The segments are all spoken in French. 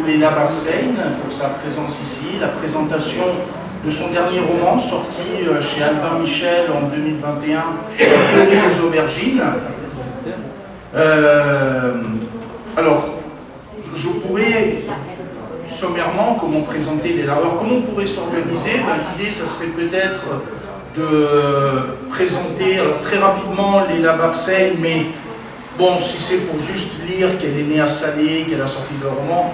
beaucoup Léla Barseigne pour sa présence ici, la présentation de son dernier roman sorti chez Albin Michel en 2021, Théorie des aubergines. Alors, je pourrais sommairement comment présenter Léla. Alors, comment on pourrait s'organiser? L'idée, ça serait peut-être de présenter très rapidement Léla Barseigne, mais bon, si c'est pour juste lire qu'elle est née à Salé, qu'elle a sorti le roman,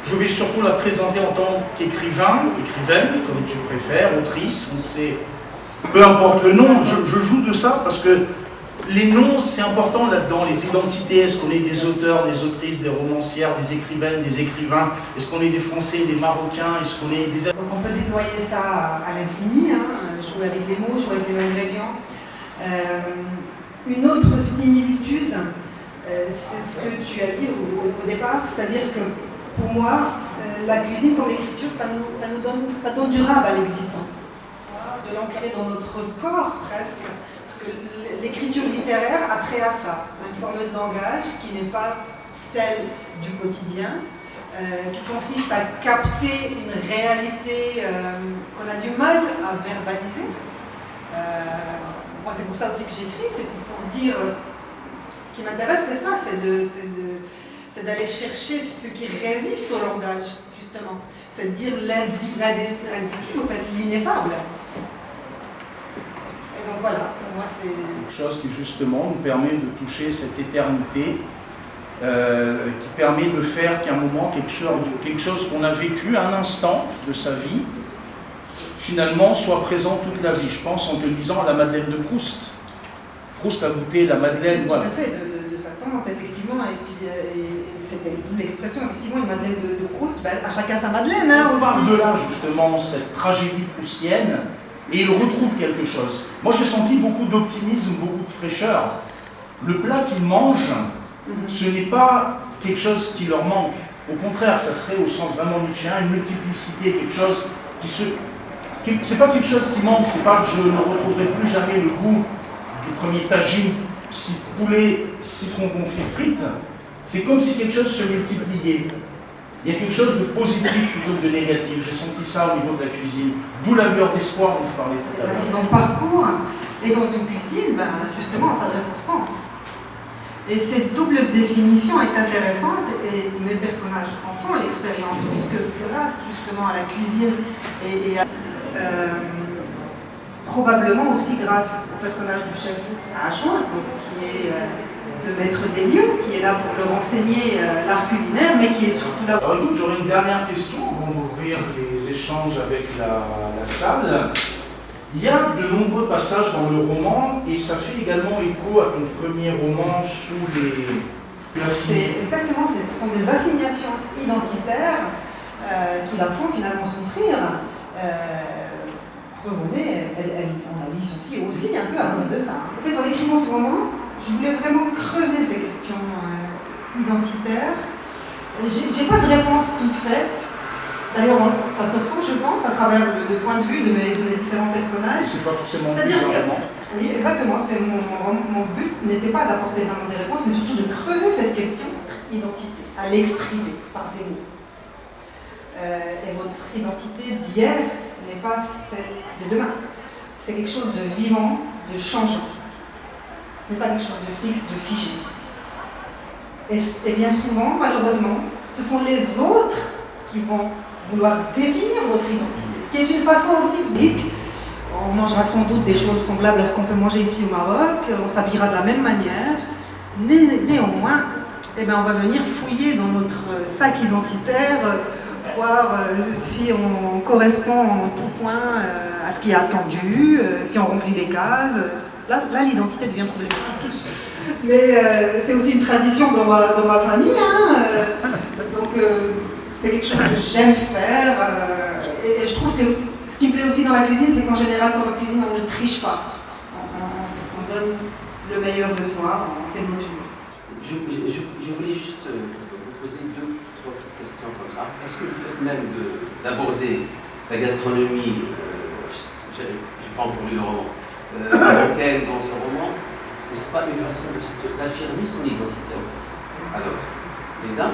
je vais surtout la présenter en tant qu'écrivain, écrivaine, comme tu préfères, autrice, on sait, peu importe le nom, je joue de ça parce que les noms, c'est important là-dedans, les identités, est-ce qu'on est des auteurs, des autrices, des romancières, des écrivaines, des écrivains, est-ce qu'on est des Français, des Marocains, est-ce qu'on est des... Donc on peut déployer ça à l'infini, hein, jouer avec des mots, jouer avec des ingrédients. Une autre similitude, c'est ce que tu as dit au départ, c'est-à-dire que pour moi, la cuisine comme l'écriture, ça donne du rab à l'existence, de l'ancrer dans notre corps presque, parce que l'écriture littéraire a trait à ça, une forme de langage qui n'est pas celle du quotidien, qui consiste à capter une réalité qu'on a du mal à verbaliser. Moi, c'est pour ça aussi que j'écris, c'est pour dire, ce qui m'intéresse, c'est ça, c'est d'aller chercher ce qui résiste au langage, justement. C'est de dire l'indicible, en fait, l'ineffable. Et donc voilà, pour moi, c'est... Quelque chose qui, justement, nous permet de toucher cette éternité, qui permet de faire qu'à un moment, quelque chose qu'on a vécu, un instant de sa vie, finalement, soit présent toute la vie. Je pense en te lisant à la Madeleine de Proust. Proust a goûté la Madeleine, voilà. Tout à fait, de sa tante, effectivement, et puis c'était une expression, effectivement, une Madeleine de Proust, ben, à chacun sa Madeleine, hein, on aussi. parle de là, justement, cette tragédie proustienne, et il retrouve quelque chose. Moi, j'ai senti beaucoup d'optimisme, beaucoup de fraîcheur. Le plat qu'ils mangent, ce n'est pas quelque chose qui leur manque. Au contraire, ça serait au sens vraiment nietzschéen, une multiplicité, quelque chose qui se... C'est pas quelque chose qui manque, c'est pas que je ne retrouverai plus jamais le goût du premier tagine, poulet, citron confit frites. C'est comme si quelque chose se multipliait. Il y a quelque chose de positif plutôt que de négatif. J'ai senti ça au niveau de la cuisine. D'où la lueur d'espoir dont je parlais tout à l'heure. Les accidents de parcours, et dans une cuisine, ben, justement, on s'adresse au sens. Et cette double définition est intéressante et mes personnages en font l'expérience, puisque grâce justement à la cuisine et à probablement aussi grâce au personnage du chef Achouin, qui est le maître des lieux, qui est là pour leur enseigner l'art culinaire, mais qui est surtout là... Alors écoute, j'aurais une dernière question avant d'ouvrir les échanges avec la salle. Il y a de nombreux passages dans le roman, et ça fait également écho à ton premier roman sous les... Exactement, ce sont des assignations identitaires qui la font finalement souffrir. Revenez, on la licencie aussi un peu à cause de ça. En fait, en écrivant ce roman, je voulais vraiment creuser ces questions identitaires. J'ai pas de réponse toute faite. D'ailleurs, ça se ressent, je pense, à travers le point de vue de mes différents personnages. C'est pas forcément C'est-à-dire que, oui, exactement, mon but n'était pas d'apporter vraiment des réponses, mais surtout de creuser cette question d'identité, à l'exprimer par des mots. Et votre identité d'hier n'est pas celle de demain. C'est quelque chose de vivant, de changeant. Ce n'est pas quelque chose de fixe, de figé. Et bien souvent, malheureusement, ce sont les autres qui vont vouloir définir votre identité. Ce qui est une façon aussi de dire, on mangera sans doute des choses semblables à ce qu'on peut manger ici au Maroc, on s'habillera de la même manière. Néanmoins, eh bien, on va venir fouiller dans notre sac identitaire, voir si on correspond en tout point à ce qui est attendu, si on remplit les cases. Là l'identité devient problématique. Mais c'est aussi une tradition dans ma famille, hein, donc c'est quelque chose que j'aime faire. Et je trouve que ce qui me plaît aussi dans la cuisine, c'est qu'en général, quand on cuisine, on ne triche pas. On donne le meilleur de soi, on fait de notre mieux. Je voulais juste vous poser 2 ou 3 petites questions comme ça. Est-ce que le fait même d'aborder la gastronomie, je n'ai pas entendu le roman, marocaine dans ce roman, n'est-ce pas une façon d'affirmer son identité en fait? Alors, Léla,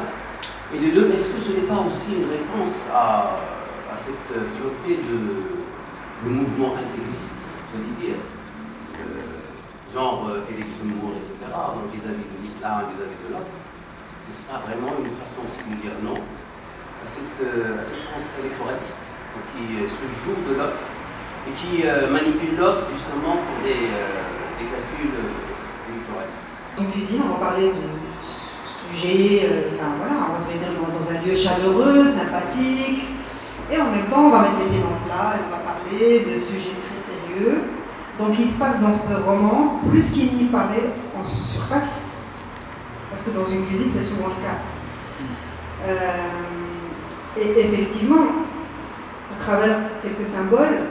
Et de deux, est-ce que ce n'est pas aussi une réponse à cette flopée de mouvements intégristes, j'allais dire, genre Éric Zemmour, etc., vis-à-vis de l'islam, vis-à-vis de l'autre? N'est-ce pas vraiment une façon aussi de dire non à cette France électoraliste qui se joue de l'autre et qui manipule l'autre justement pour des calculs électoralistes? En cuisine, on va parler du sujet, enfin voilà, on va se réunir dans un lieu chaleureux, sympathique, et en même temps on va mettre les pieds dans le plat et on va parler de sujets très sérieux. Donc il se passe dans ce roman plus qu'il n'y paraît en surface, parce que dans une cuisine c'est souvent le cas. Et effectivement, à travers quelques symboles,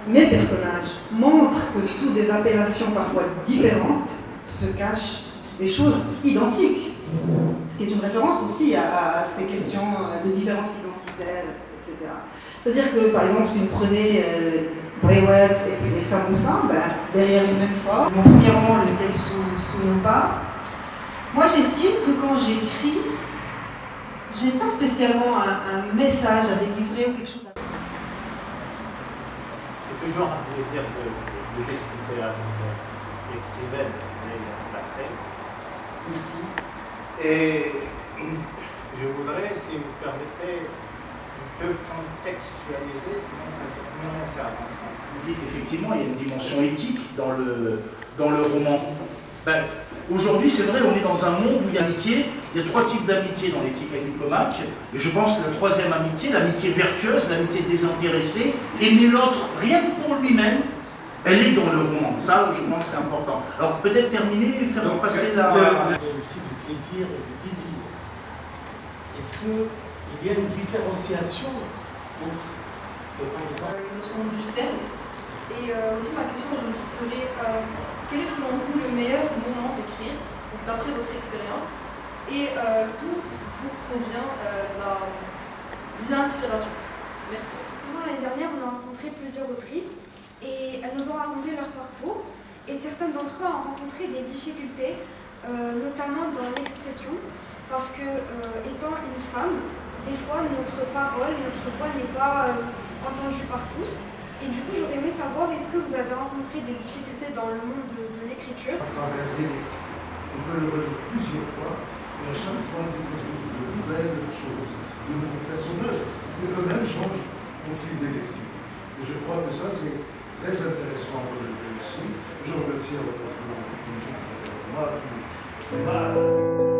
mes personnages montrent que sous des appellations parfois différentes se cachent des choses identiques. Ce qui est une référence aussi à ces questions de différence identitaire, etc. C'est-à-dire que, par exemple, si vous prenez Brewet et puis des samoussas, derrière une même forme, mon premier roman, Le ciel sous nos pas, moi j'estime que quand j'écris, j'ai pas spécialement un message à délivrer ou quelque chose à... C'est toujours un plaisir de discuter avec l'écrivaine Marcel. Merci. Et je voudrais, si vous permettez, un peu contextualiser mon intervention. Vous dites effectivement, il y a une dimension éthique dans le roman. Aujourd'hui, c'est vrai, on est dans un monde où il y a l'amitié. Il y a trois types d'amitié dans l'éthique à Nicomaque. Et je pense que la troisième amitié, l'amitié vertueuse, l'amitié désintéressée, aimer l'autre rien que pour lui-même, elle est dans le roman. Ça, je pense que c'est important. Alors peut-être terminer, faire passer la... aussi du plaisir et du désir. Est-ce qu'il y a une différenciation entre, par exemple, notion du sel? Et aussi ma question aujourd'hui serait quel est selon vous le meilleur moment d'écrire, d'après votre expérience, et d'où vous provient l'inspiration? Merci. L'année dernière, on a rencontré plusieurs autrices et elles nous ont raconté leur parcours. Et certaines d'entre eux ont rencontré des difficultés, notamment dans l'expression, parce que, étant une femme, des fois notre parole, notre voix n'est pas entendue par tous. Et du coup, j'aurais aimé savoir, est-ce que vous avez rencontré des difficultés dans le monde de l'écriture? À travers des livres. On peut le relire plusieurs fois, et à chaque fois, de nouvelles choses, de nouveaux personnages, qui eux-mêmes changent au fil des lectures. Et je crois que ça, c'est très intéressant à relever aussi. Je remercie à votre moi qui m'a